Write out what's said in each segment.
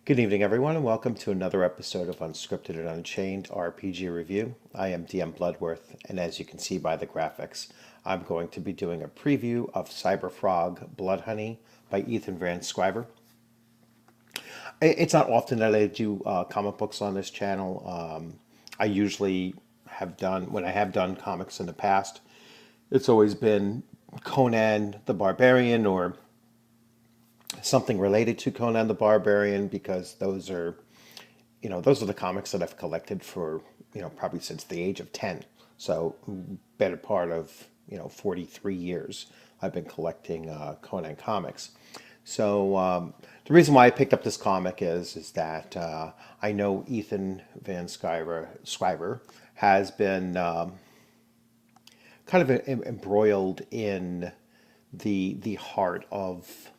Good evening, everyone, and welcome to another episode of Unscripted and Unchained RPG Review. I am DM Bloodworth, and as you can see by the graphics, I'm going to be doing a preview of Cyberfrog Blood Honey by Ethan Van Scriver. It's not often that I do comic books on this channel. I usually have done, when I have done comics in the past, it's always been Conan the Barbarian or something related to Conan the Barbarian because those are the comics that I've collected for, probably since the age of 10. So better part of, 43 years I've been collecting Conan comics. So the reason why I picked up this comic is that I know Ethan Van Sciver has been kind of embroiled in the heart of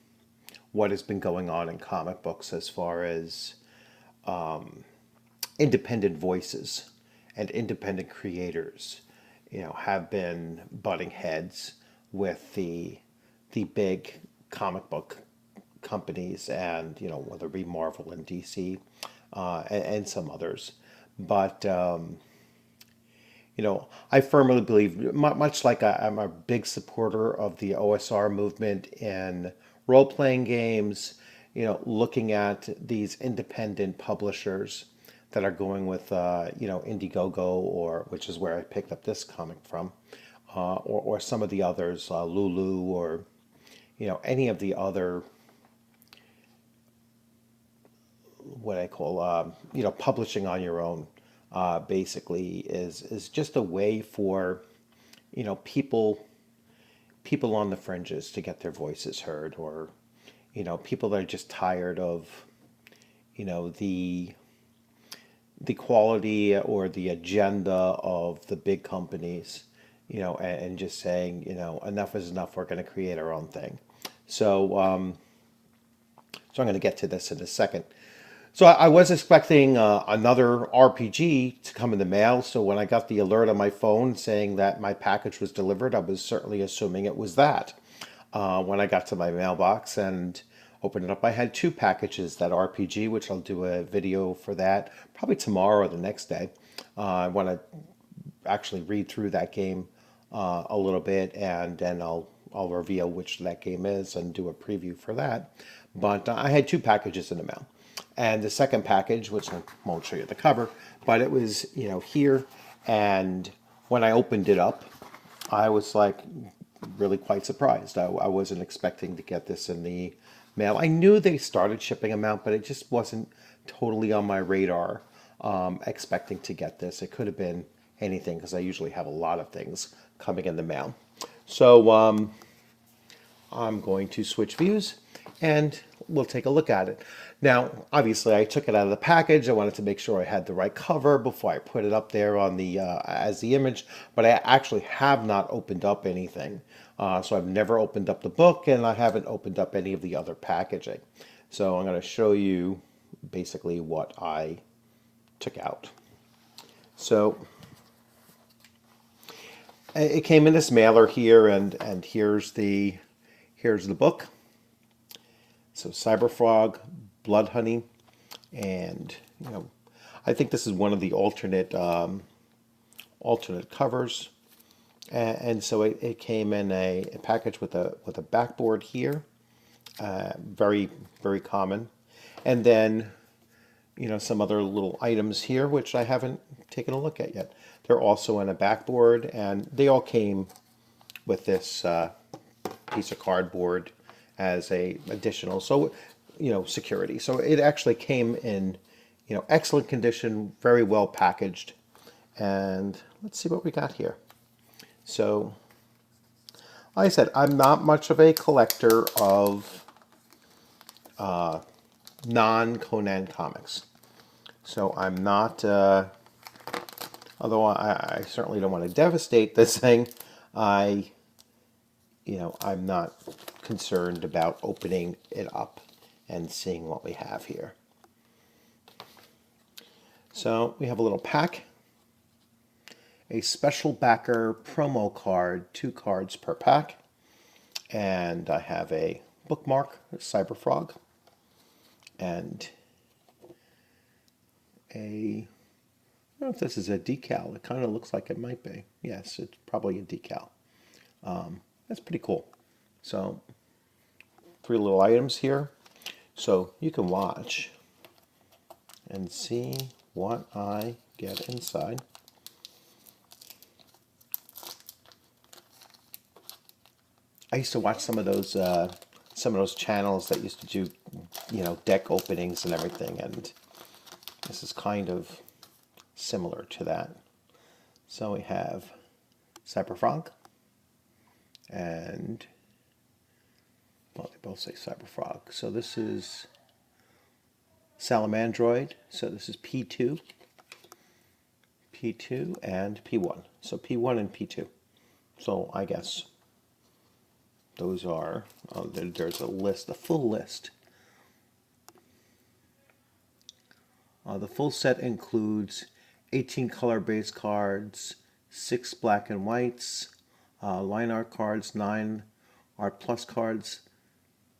what has been going on in comic books as far as independent voices and independent creators, have been butting heads with the big comic book companies, and whether it be Marvel and DC and some others. But I firmly believe, much like I'm a big supporter of the OSR movement in role-playing games, looking at these independent publishers that are going with, Indiegogo, or which is where I picked up this comic from, or some of the others, Lulu, or any of the other what I call publishing on your own. Basically, is just a way for people on the fringes to get their voices heard, or people that are just tired of the quality or the agenda of the big companies, and just saying, enough is enough. We're going to create our own thing. So I'm going to get to this in a second. So I was expecting another RPG to come in the mail. So when I got the alert on my phone saying that my package was delivered, I was certainly assuming it was that. When I got to my mailbox and opened it up, I had two packages, that RPG, which I'll do a video for that probably tomorrow or the next day. I want to actually read through that game a little bit, and then I'll reveal which that game is and do a preview for that. But I had two packages in the mail. And the second package, which I won't show you the cover, but it was, here. And when I opened it up, I was like really quite surprised. I wasn't expecting to get this in the mail. I knew they started shipping them out, but it just wasn't totally on my radar, expecting to get this. It could have been anything because I usually have a lot of things coming in the mail. So I'm going to switch views and we'll take a look at it. Now, obviously, I took it out of the package. I wanted to make sure I had the right cover before I put it up there on the as the image, but I actually have not opened up anything. So I've never opened up the book, and I haven't opened up any of the other packaging. So I'm going to show you basically what I took out. So it came in this mailer here, and here's the book. So Cyberfrog, Blood Honey, and I think this is one of the alternate covers, and so it came in a package with a backboard here, very very common, and then some other little items here which I haven't taken a look at yet. They're also in a backboard, and they all came with this piece of cardboard as a additional, so security. So it actually came in excellent condition, very well packaged. And let's see what we got here. So like I said, I'm not much of a collector of non-Conan comics, so I'm not although I certainly don't want to devastate this thing. I'm not concerned about opening it up and seeing what we have here. So we have a little pack, a special backer promo card, 2 cards per pack, and I have a bookmark, Cyberfrog, and a, I don't know if this is a decal. It kind of looks like it might be. Yes, it's probably a decal. That's pretty cool. So, 3 little items here. So you can watch and see what I get inside. I used to watch some of those channels that used to do, deck openings and everything, and this is kind of similar to that. So we have Cyberfrog, and well, they both say Cyberfrog. So this is Salamandroid. So this is P2, P2, and P1. So P1 and P2. So I guess those are, there's a list, a full list. The full set includes 18 color base cards, 6 black and whites, line art cards, 9 art plus cards,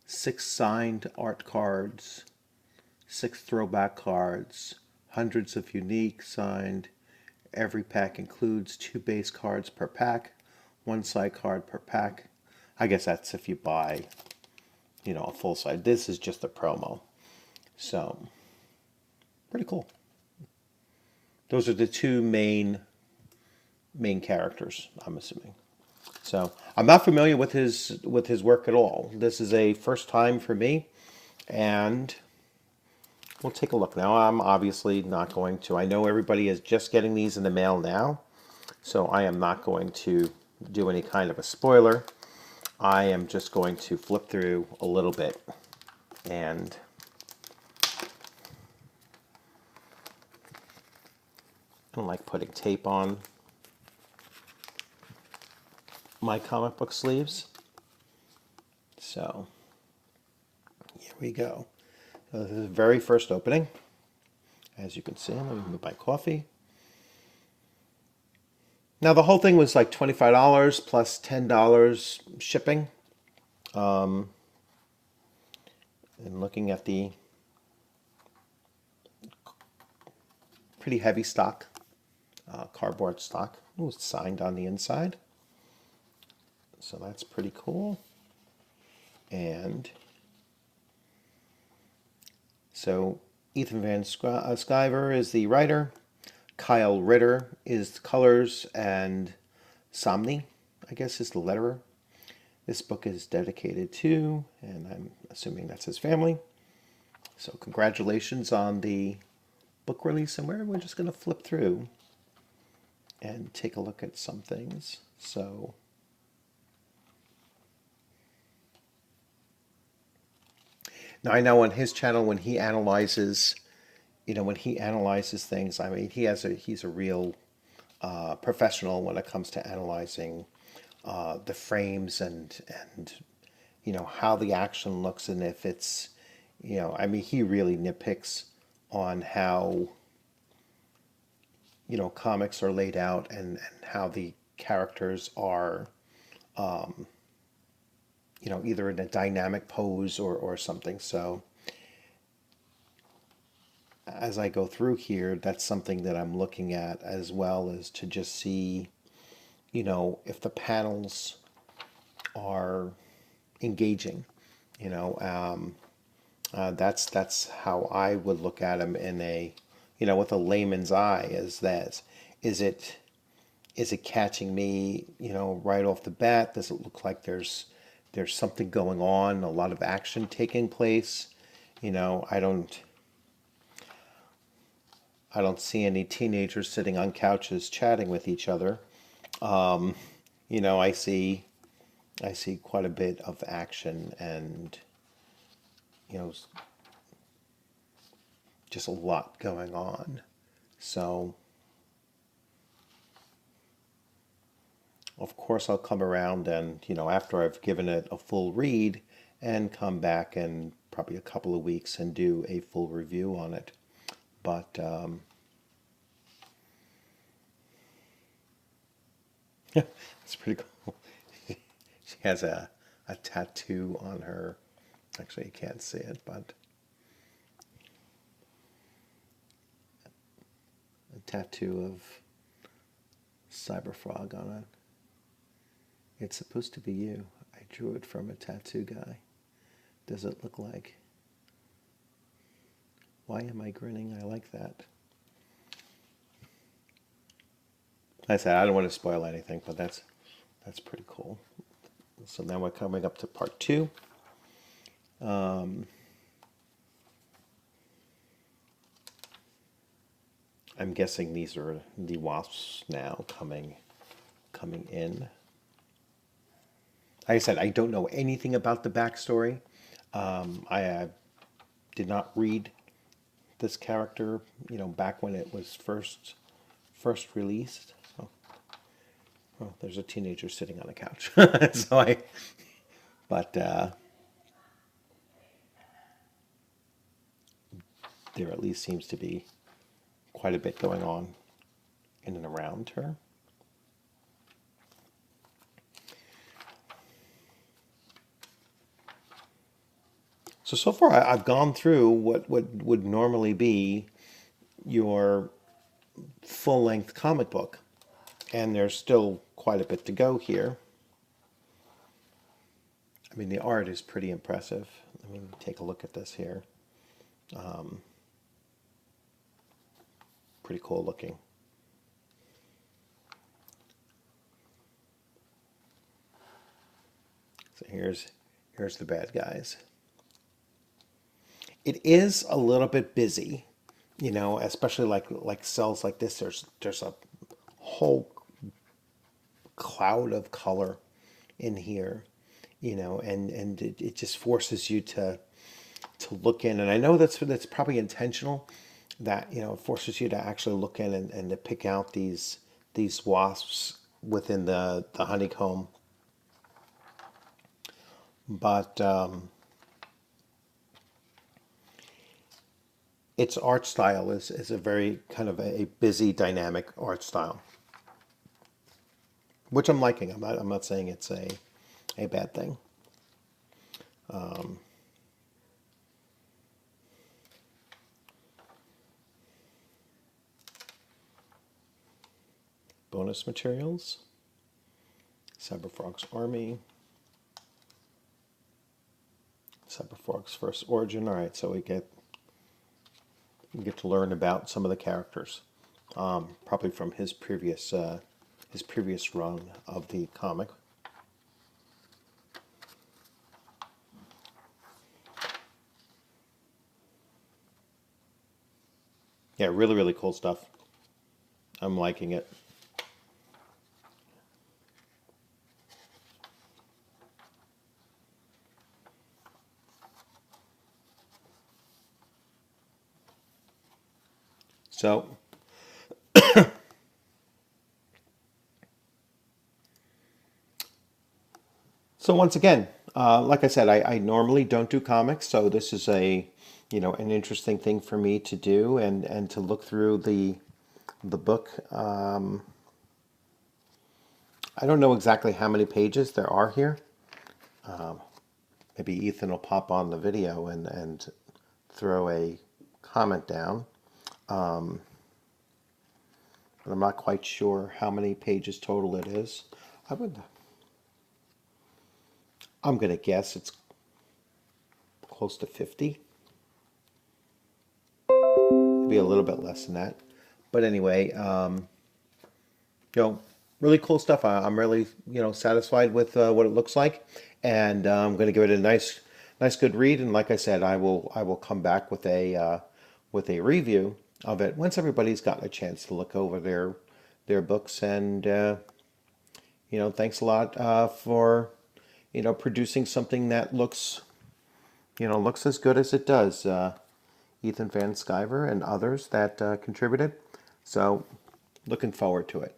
6 signed art cards, 6 throwback cards, hundreds of unique signed. Every pack includes 2 base cards per pack, 1 side card per pack. I guess that's if you buy, a full side. This is just a promo. So, pretty cool. Those are the 2 main characters, I'm assuming. So, I'm not familiar with his work at all. This is a first time for me, and we'll take a look now. I'm obviously not going to. I know everybody is just getting these in the mail now, so I am not going to do any kind of a spoiler. I am just going to flip through a little bit, and I don't like putting tape on my comic book sleeves. So here we go. So this is the very first opening. As you can see, let me move my coffee. Now the whole thing was like $25 plus $10 shipping. And looking at the pretty heavy stock, cardboard stock. It was signed on the inside. So that's pretty cool. And so Ethan Van Sciver is the writer. Kyle Ritter is the colors, and Somni, I guess, is the letterer. This book is dedicated to, and I'm assuming that's his family. So congratulations on the book release, and we're just going to flip through and take a look at some things. So now I know on his channel when he analyzes things, I mean, he's a real professional when it comes to analyzing the frames and how the action looks, and if it's I mean, he really nitpicks on how comics are laid out, and how the characters are either in a dynamic pose or something. So as I go through here, that's something that I'm looking at, as well as to just see, if the panels are engaging. That's how I would look at them in a, with a layman's eye. Is it catching me, right off the bat? Does it look like there's something going on, a lot of action taking place? I don't see any teenagers sitting on couches chatting with each other. I see quite a bit of action, and just a lot going on. So of course I'll come around and, after I've given it a full read, and come back in probably a couple of weeks and do a full review on it. But it's pretty cool. She has a tattoo on her. Actually, you can't see it, but tattoo of Cyber Frog on it. It's supposed to be you. I drew it from a tattoo guy. Does it look like? Why am I grinning? I like that. Like I said, I don't want to spoil anything, but that's pretty cool. So now we're coming up to part 2. I'm guessing these are the wasps now coming in. Like I said, I don't know anything about the backstory. I did not read this character, back when it was first released. Oh, there's a teenager sitting on a couch. But there at least seems to be quite a bit going on in and around her. So far I've gone through what would normally be your full-length comic book, and there's still quite a bit to go here. I mean, the art is pretty impressive. Let me take a look at this here. Pretty cool looking. So here's the bad guys. It is a little bit busy, especially like cells like this. There's a whole cloud of color in here, and it just forces you to look in. And I know that's probably intentional, that it forces you to actually look in and to pick out these wasps within the honeycomb. But its art style is a very kind of a busy, dynamic art style, which I'm liking. I'm not saying it's a bad thing. Bonus materials. Cyberfrog's Army. Cyberfrog's First Origin. All right, so we get to learn about some of the characters, probably from his previous run of the comic. Yeah, really, really cool stuff. I'm liking it. So, once again, like I said, I normally don't do comics, so this is an interesting thing for me to do and to look through the book. I don't know exactly how many pages there are here. Maybe Ethan will pop on the video and throw a comment down. But I'm not quite sure how many pages total it is. I'm going to guess it's close to 50. Maybe a little bit less than that. But anyway, really cool stuff. I'm really, satisfied with what it looks like, and I'm going to give it a nice good read. And like I said, I will come back with a review of it once everybody's gotten a chance to look over their books. And thanks a lot for producing something that looks as good as it does. Ethan Van Sciver and others that contributed. So looking forward to it.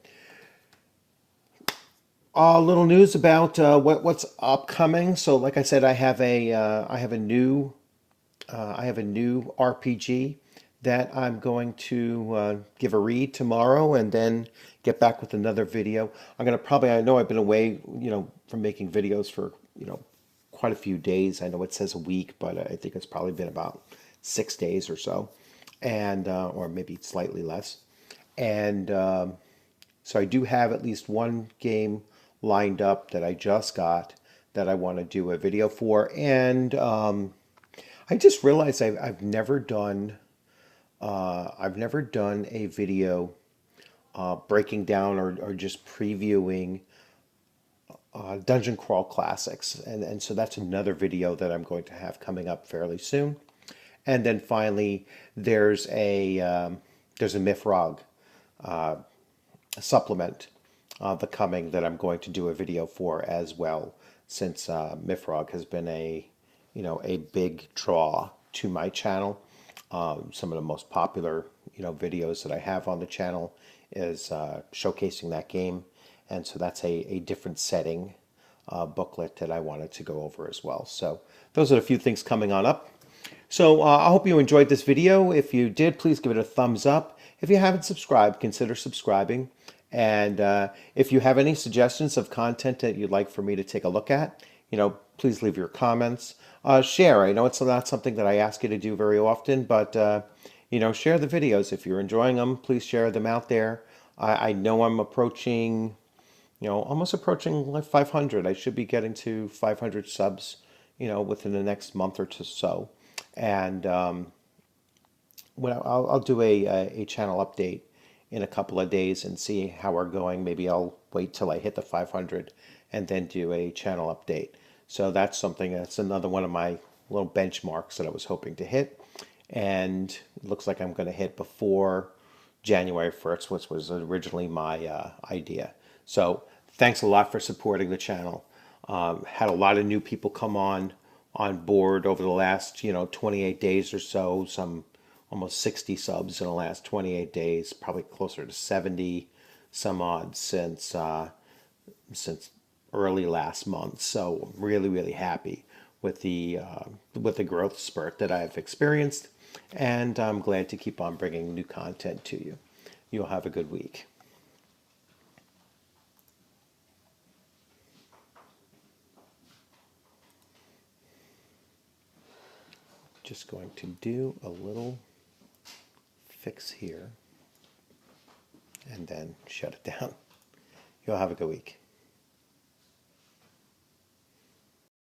A little news about what's upcoming. So like I said, I have a new RPG that I'm going to give a read tomorrow, and then get back with another video. I know I've been away, from making videos for, quite a few days. I know it says a week, but I think it's probably been about 6 days or so, and or maybe slightly less. And so I do have at least one game lined up that I just got that I want to do a video for. And I just realized I've never done a video breaking down or just previewing Dungeon Crawl Classics. And so that's another video that I'm going to have coming up fairly soon. And then finally, there's a Mifrog supplement the coming that I'm going to do a video for as well, since Mifrog has been a big draw to my channel. Some of the most popular videos that I have on the channel is showcasing that game, and so that's a different setting booklet that I wanted to go over as well. So those are a few things coming on up. So I hope you enjoyed this video. If you did, please give it a thumbs up. If you haven't subscribed, consider subscribing. And if you have any suggestions of content that you'd like for me to take a look at, please leave your comments. Share. I know it's not something that I ask you to do very often, but share the videos. If you're enjoying them, please share them out there. I know I'm approaching, almost approaching like 500. I should be getting to 500 subs, within the next month or so. And I'll do a channel update in a couple of days and see how we're going. Maybe I'll wait till I hit the 500 and then do a channel update. So that's another one of my little benchmarks that I was hoping to hit. And it looks like I'm going to hit before January 1st, which was originally my idea. So thanks a lot for supporting the channel. Had a lot of new people come on board over the last 28 days or so. Some almost 60 subs in the last 28 days, probably closer to 70 some odd since early last month. So I'm really, really happy with the growth spurt that I've experienced, and I'm glad to keep on bringing new content to you. You'll have a good week. Just going to do a little fix here and then shut it down. You'll have a good week.